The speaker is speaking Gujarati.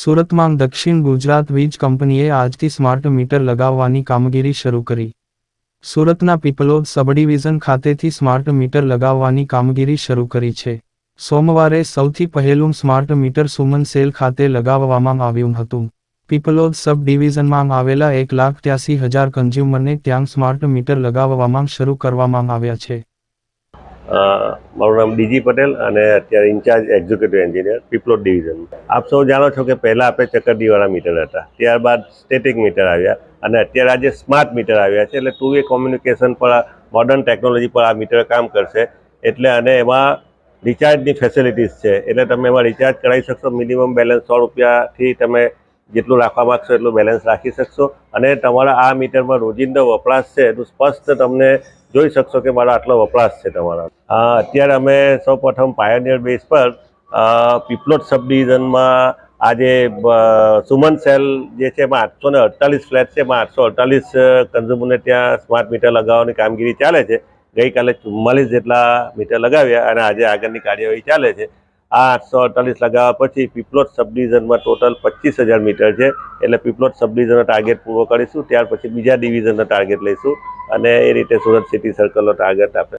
સુરતમાં દક્ષિણ ગુજરાત વીજ કંપનીએ આજથી સ્માર્ટ મીટર લગાવવાની કામગીરી શરૂ કરી. સુરતના પીપલોદ સબડિવિઝન ખાતેથી સ્માર્ટ મીટર લગાવવાની કામગીરી શરૂ કરી છે. સોમવારે સૌથી પહેલું સ્માર્ટ મીટર સુમન સેલ ખાતે લગાવવામાં આવ્યું હતું. પીપલોદ સબ ડિવિઝનમાં આવેલા 1,83,000 કન્ઝ્યુમરને ત્યાં સ્માર્ટ મીટર લગાવવામાં શરૂ કરવામાં આવ્યા છે. મારું નામ ડીજી પટેલ અને અત્યારે incharge executive engineer Piplod division. આપ સૌ જાણો છો કે પહેલાં આપણે ચક્કરડીવાળા મીટર હતા, ત્યારબાદ સ્ટેટિક મીટર આવ્યા અને અત્યારે આજે સ્માર્ટ મીટર આવ્યા છે. એટલે 2 વે કોમ્યુનિકેશન પર મોડર્ન ટેકનોલોજી પર આ મીટર કામ કરશે. એટલે અને એમાં રિચાર્જની ફેસિલિટીઝ છે, એટલે તમે એમાં રિચાર્જ કરાવી શકશો. મિનિમમ બેલેન્સ 100 રૂપિયાથી તમે જેટલું રાખવા માગશો એટલું બેલેન્સ રાખી શકશો અને તમારા આ મીટરમાં રોજિંદો વપરાશ છે એનું સ્પષ્ટ તમને જોઈ શકશો કે મારો આટલો વપરાશ છે તમારા. અત્યારે અમે સૌપ્રથમ પાયોનિયર બેઝ પર પીપલોદ સબ ડિવિઝનમાં આજે સુમન સેલ જે છે એમાં 848 ફ્લેટ છે, એમાં 848 કન્ઝ્યુમરને ત્યાં સ્માર્ટ મીટર લગાવવાની કામગીરી ચાલે છે. ગઈકાલે 44 જેટલા મીટર લગાવ્યા અને આજે આગળની કાર્યવાહી ચાલે છે. આ 848 લગાવ્યા પછી પીપલોદ સબ ડિવિઝનમાં ટોટલ 25,000 મીટર છે. એટલે પીપલોદ સબ ડિવિઝનનો ટાર્ગેટ પૂરો કરીશું, ત્યાર પછી બીજા ડિવિઝનનો ટાર્ગેટ લઈશું અને એ રીતે સુરત સિટી સર્કલનો ટાર્ગેટ આપણે